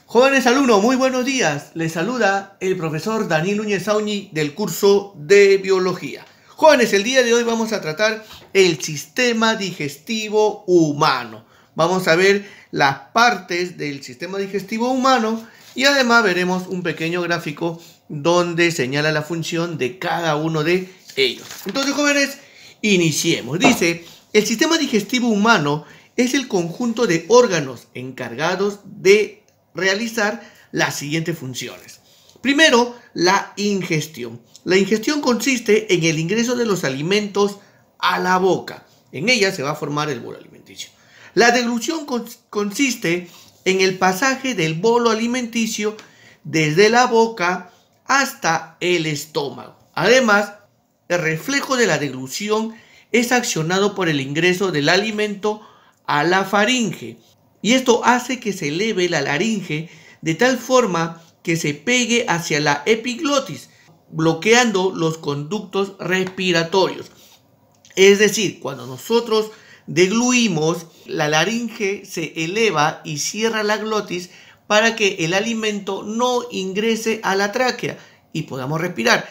Jóvenes alumnos, muy buenos días. Les saluda el profesor Daniel Núñez Auñi del curso de Biología. Jóvenes, el día de hoy vamos a tratar el sistema digestivo humano. Vamos a ver las partes del sistema digestivo humano y además veremos un pequeño gráfico donde señala la función de cada uno de ellos. Entonces, jóvenes, iniciemos. Dice, el sistema digestivo humano es el conjunto de órganos encargados de realizar las siguientes funciones. Primero, la ingestión. La ingestión consiste en el ingreso de los alimentos a la boca. En ella se va a formar el bolo alimenticio. La deglución consiste en el pasaje del bolo alimenticio desde la boca hasta el estómago. Además, el reflejo de la deglución es accionado por el ingreso del alimento a la faringe. Y esto hace que se eleve la laringe de tal forma que se pegue hacia la epiglotis, bloqueando los conductos respiratorios. Es decir, cuando nosotros degluimos, la laringe se eleva y cierra la glotis para que el alimento no ingrese a la tráquea y podamos respirar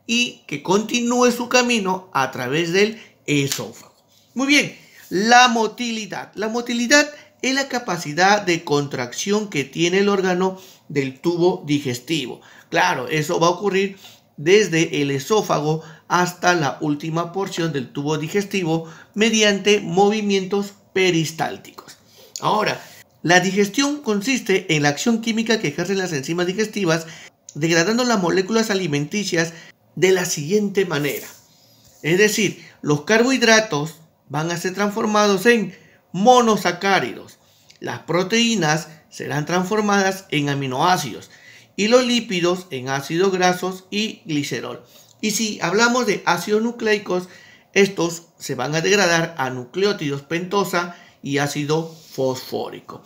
y que continúe su camino a través del esófago. Muy bien, la motilidad. La motilidad es la capacidad de contracción que tiene el órgano del tubo digestivo. Claro, eso va a ocurrir desde el esófago hasta la última porción del tubo digestivo mediante movimientos peristálticos. Ahora, la digestión consiste en la acción química que ejercen las enzimas digestivas degradando las moléculas alimenticias de la siguiente manera. Es decir, los carbohidratos van a ser transformados en monosacáridos. Las proteínas serán transformadas en aminoácidos y los lípidos en ácidos grasos y glicerol. Y si hablamos de ácidos nucleicos, estos se van a degradar a nucleótidos pentosa y ácido fosfórico.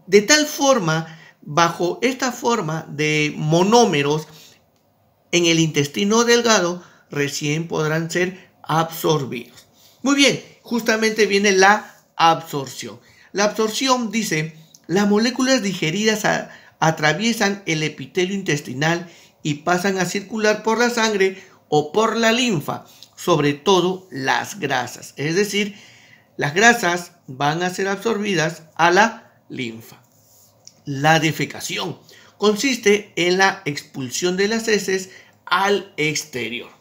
De tal forma, bajo esta forma de monómeros, en el intestino delgado recién podrán ser absorbidos. Muy bien, justamente viene la absorción. La absorción dice, las moléculas digeridas atraviesan el epitelio intestinal y pasan a circular por la sangre o por la linfa, sobre todo las grasas. Es decir, las grasas van a ser absorbidas a la linfa. La defecación consiste en la expulsión de las heces al exterior.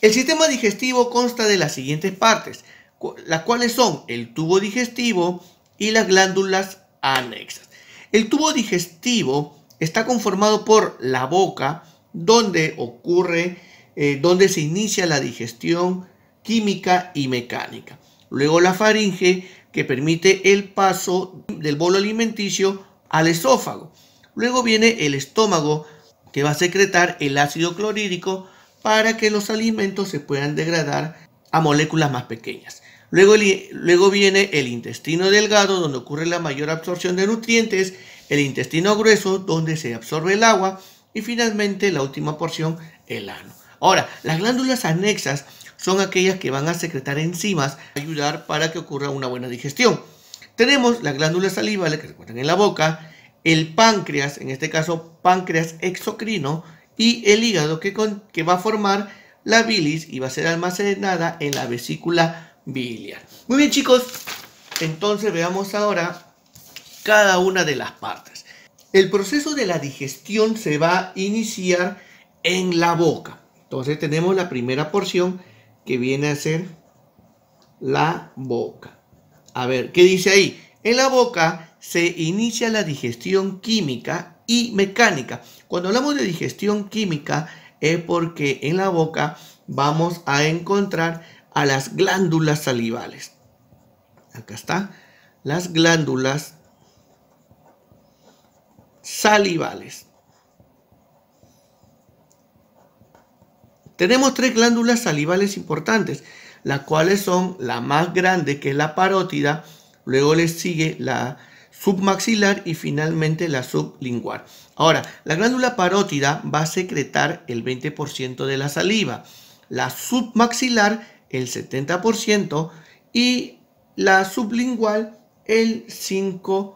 El sistema digestivo consta de las siguientes partes, las cuales son el tubo digestivo y las glándulas anexas. El tubo digestivo está conformado por la boca, donde se inicia la digestión química y mecánica. Luego la faringe, que permite el paso del bolo alimenticio al esófago. Luego viene el estómago, que va a secretar el ácido clorhídrico para que los alimentos se puedan degradar a moléculas más pequeñas. Luego viene el intestino delgado, donde ocurre la mayor absorción de nutrientes, el intestino grueso, donde se absorbe el agua, y finalmente la última porción, el ano. Ahora, las glándulas anexas son aquellas que van a secretar enzimas, ayudar para que ocurra una buena digestión. Tenemos las glándulas salivales que se encuentran en la boca, el páncreas, en este caso páncreas exocrino, y el hígado que va a formar la bilis y va a ser almacenada en la vesícula biliar. Muy bien, chicos, entonces veamos ahora cada una de las partes. El proceso de la digestión se va a iniciar en la boca. Entonces tenemos la primera porción que viene a ser la boca. A ver, ¿qué dice ahí? En la boca se inicia la digestión química y mecánica. Cuando hablamos de digestión química es porque en la boca vamos a encontrar a las glándulas salivales. Acá está, las glándulas salivales. Tenemos tres glándulas salivales importantes, las cuales son la más grande, que es la parótida, luego le sigue la submaxilar y finalmente la sublingual. Ahora, la glándula parótida va a secretar el 20% de la saliva, la submaxilar el 70% y la sublingual el 5%.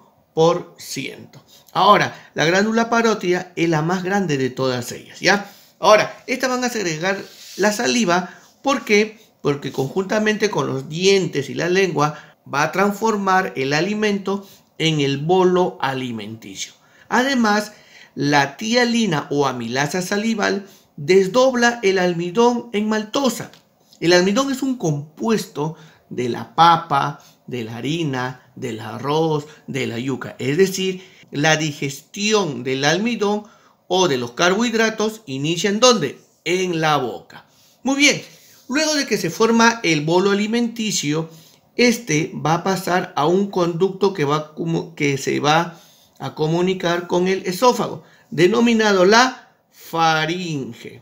Ahora, la glándula parótida es la más grande de todas ellas, ¿ya? Ahora, estas van a segregar la saliva. ¿Por qué? Porque conjuntamente con los dientes y la lengua va a transformar el alimento en el bolo alimenticio. Además, la tialina o amilasa salival desdobla el almidón en maltosa. El almidón es un compuesto de la papa, de la harina, del arroz, de la yuca. Es decir, la digestión del almidón o de los carbohidratos inicia ¿en dónde? En la boca. Muy bien, luego de que se forma el bolo alimenticio, este va a pasar a un conducto que se va a comunicar con el esófago, denominado la faringe.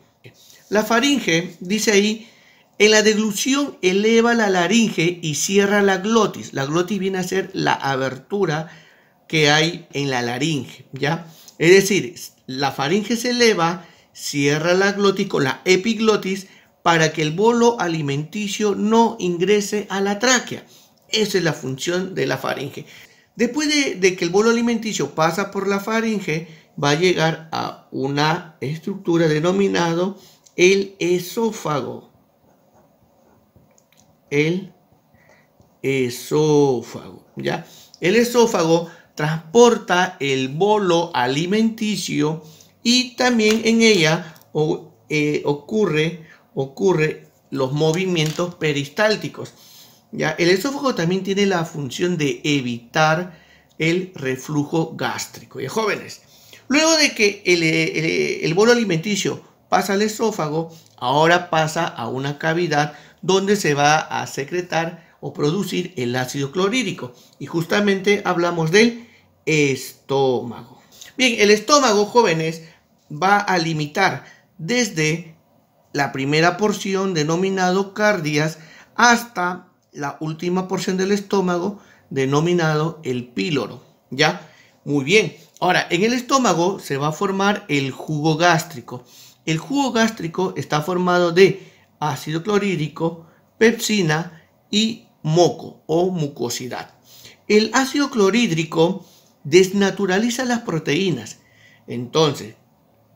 La faringe, dice ahí, en la deglución eleva la laringe y cierra la glotis. La glotis viene a ser la abertura que hay en la laringe, ¿ya? Es decir, la faringe se eleva, cierra la glotis con la epiglotis para que el bolo alimenticio no ingrese a la tráquea. Esa es la función de la faringe. Después de que el bolo alimenticio pasa por la faringe, va a llegar a una estructura denominada el esófago. El esófago, ¿ya? El esófago transporta el bolo alimenticio y también en ella ocurre los movimientos peristálticos. ¿Ya? El esófago también tiene la función de evitar el reflujo gástrico. ¿Ya, jóvenes? Luego de que el bolo alimenticio pasa al esófago, ahora pasa a una cavidad donde se va a secretar o producir el ácido clorhídrico. Y justamente hablamos del estómago. Bien, el estómago, jóvenes, va a limitar desde la primera porción denominado cardias hasta la última porción del estómago denominado el píloro, ¿ya? Muy bien. Ahora, en el estómago se va a formar el jugo gástrico. El jugo gástrico está formado de ácido clorhídrico, pepsina y moco o mucosidad. El ácido clorhídrico desnaturaliza las proteínas. Entonces,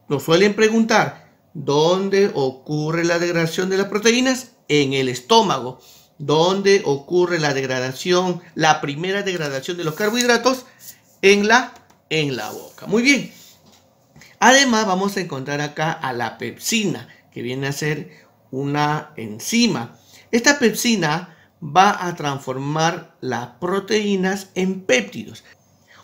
nos suelen preguntar, ¿dónde ocurre la degradación de las proteínas? En el estómago. ¿Dónde ocurre la degradación, la primera degradación de los carbohidratos? En la boca. Muy bien. Además, vamos a encontrar acá a la pepsina, que viene a ser una enzima. Esta pepsina va a transformar las proteínas en péptidos.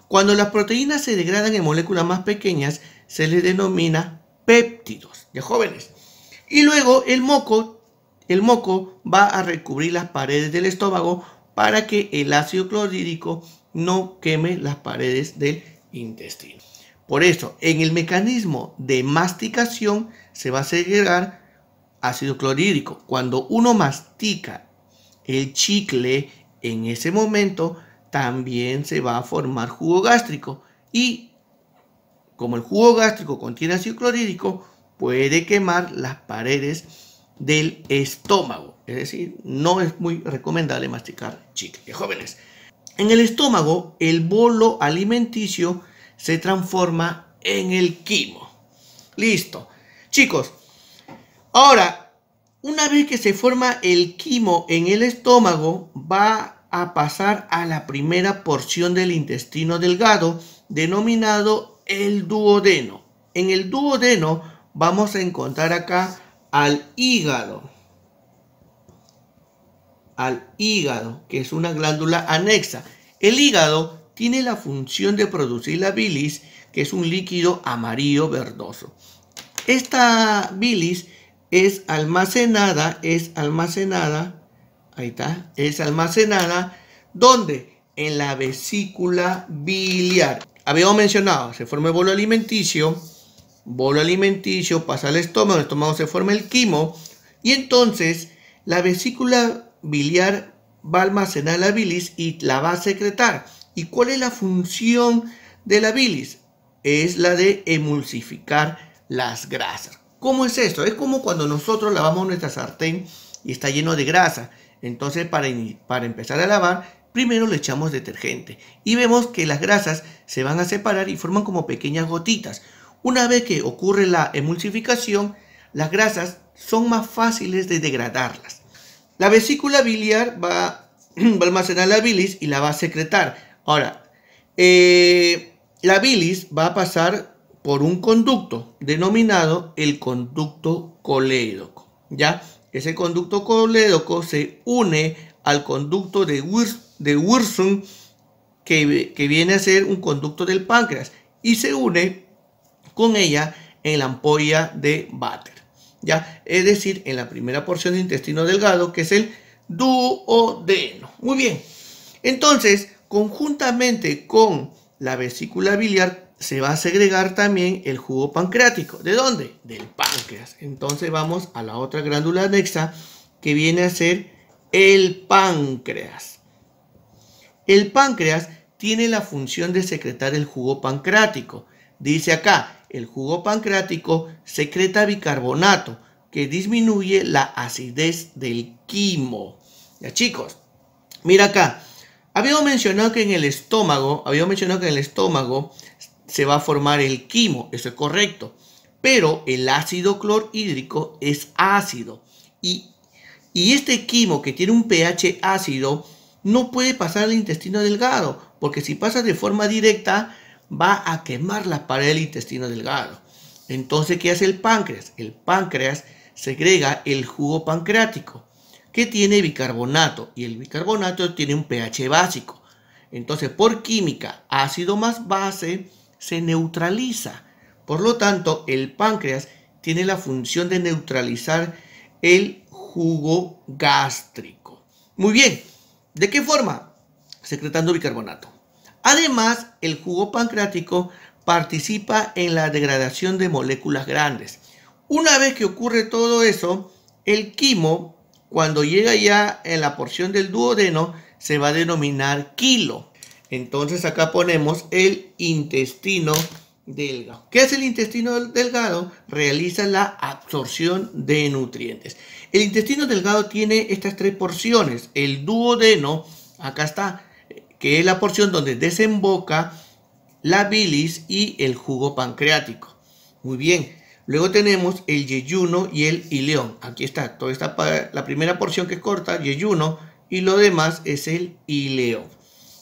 Cuando las proteínas se degradan en moléculas más pequeñas, se les denomina péptidos, ¿ya, jóvenes? Y luego el moco va a recubrir las paredes del estómago para que el ácido clorhídrico no queme las paredes del intestino. Por eso, en el mecanismo de masticación se va a segregar ácido clorhídrico. Cuando uno mastica el chicle, en ese momento también se va a formar jugo gástrico. Y como el jugo gástrico contiene ácido clorhídrico, puede quemar las paredes del estómago. Es decir, no es muy recomendable masticar chicle, jóvenes. En el estómago, el bolo alimenticio se transforma en el quimo. Listo. Chicos, ahora, una vez que se forma el quimo en el estómago, va a pasar a la primera porción del intestino delgado, denominado el duodeno. En el duodeno vamos a encontrar acá al hígado, que es una glándula anexa. El hígado tiene la función de producir la bilis, que es un líquido amarillo verdoso. Esta bilis es almacenada, ahí está, es almacenada, ¿dónde? En la vesícula biliar. Habíamos mencionado, se forma el bolo alimenticio pasa al estómago, el estómago se forma el quimo, y entonces la vesícula biliar va a almacenar la bilis y la va a secretar. ¿Y cuál es la función de la bilis? Es la de emulsificar las grasas. ¿Cómo es esto? Es como cuando nosotros lavamos nuestra sartén y está lleno de grasa. Entonces, para empezar a lavar, primero le echamos detergente y vemos que las grasas se van a separar y forman como pequeñas gotitas. Una vez que ocurre la emulsificación, las grasas son más fáciles de degradarlas. La vesícula biliar va a almacenar la bilis y la va a secretar. Ahora, la bilis va a pasar por un conducto denominado el conducto colédoco. ¿Ya? Ese conducto colédoco se une al conducto de Wirsung, que viene a ser un conducto del páncreas, y se une con ella en la ampolla de Vater. ¿Ya? Es decir, en la primera porción de intestino delgado, que es el duodeno. Muy bien. Entonces, conjuntamente con la vesícula biliar, se va a segregar también el jugo pancreático. ¿De dónde? Del páncreas. Entonces vamos a la otra glándula anexa, que viene a ser el páncreas. El páncreas tiene la función de secretar el jugo pancreático. Dice acá, el jugo pancreático secreta bicarbonato, que disminuye la acidez del quimo. Ya, chicos, mira acá. Habíamos mencionado que en el estómago se va a formar el quimo. Eso es correcto. Pero el ácido clorhídrico es ácido. Y este quimo, que tiene un pH ácido, no puede pasar al intestino delgado, porque si pasa de forma directa, va a quemar la pared del intestino delgado. Entonces, ¿qué hace el páncreas? El páncreas segrega el jugo pancreático, que tiene bicarbonato, y el bicarbonato tiene un pH básico. Entonces, por química, ácido más base se neutraliza. Por lo tanto, el páncreas tiene la función de neutralizar el jugo gástrico. Muy bien. ¿De qué forma? Secretando bicarbonato. Además, el jugo pancreático participa en la degradación de moléculas grandes. Una vez que ocurre todo eso, el quimo, cuando llega ya en la porción del duodeno, se va a denominar quilo. Entonces acá ponemos el intestino delgado. ¿Qué hace el intestino delgado? Realiza la absorción de nutrientes. El intestino delgado tiene estas tres porciones. El duodeno, acá está, que es la porción donde desemboca la bilis y el jugo pancreático. Muy bien. Luego tenemos el yeyuno y el ileón. Aquí está, toda esta, la primera porción que es corta, yeyuno, y lo demás es el ileón.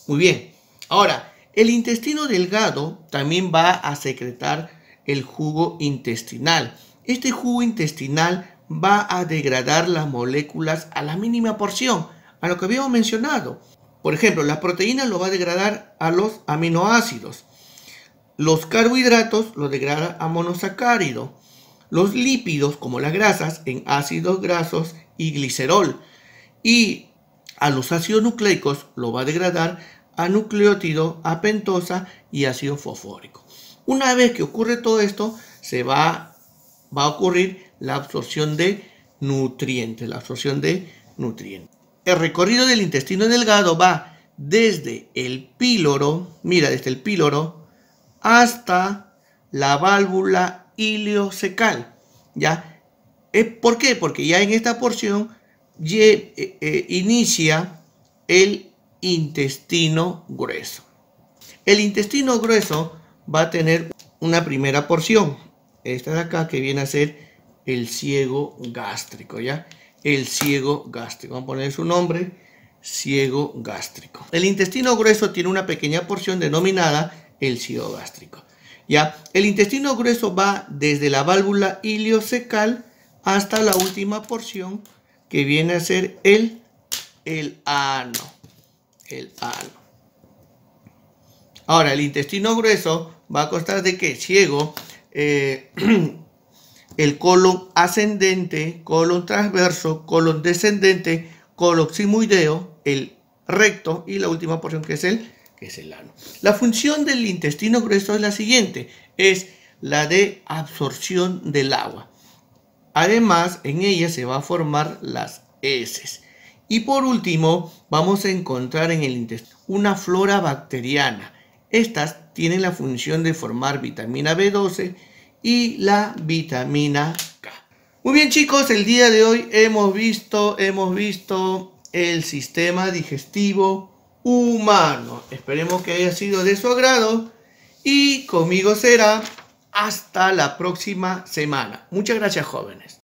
Muy bien. Ahora, el intestino delgado también va a secretar el jugo intestinal. Este jugo intestinal va a degradar las moléculas a la mínima porción, a lo que habíamos mencionado. Por ejemplo, las proteínas lo va a degradar a los aminoácidos. Los carbohidratos lo degrada a monosacárido. Los lípidos, como las grasas, en ácidos grasos y glicerol. Y a los ácidos nucleicos lo va a degradar a nucleótido, a pentosa y ácido fosfórico. Una vez que ocurre todo esto, va a ocurrir la absorción de nutrientes. El recorrido del intestino delgado va desde el píloro, desde el píloro hasta la válvula ileocecal. ¿Ya? ¿Por qué? Porque ya en esta porción inicia el intestino grueso. El intestino grueso va a tener una primera porción. Esta de acá, que viene a ser el ciego gástrico, ¿ya? El ciego gástrico. Vamos a poner su nombre, ciego gástrico. El intestino grueso tiene una pequeña porción denominada el ciego gástrico. ¿Ya? El intestino grueso va desde la válvula ileocecal hasta la última porción, que viene a ser el ano. Ahora, el intestino grueso va a constar de que ciego, el colon ascendente, colon transverso, colon descendente, colon sigmoideo, el recto y la última porción que es el ano. La función del intestino grueso es la siguiente, es la de absorción del agua. Además, en ella se va a formar las heces. Y por último, vamos a encontrar en el intestino una flora bacteriana. Estas tienen la función de formar vitamina B12 y la vitamina K. Muy bien, chicos, el día de hoy hemos visto el sistema digestivo humano. Esperemos que haya sido de su agrado y conmigo será hasta la próxima semana. Muchas gracias, jóvenes.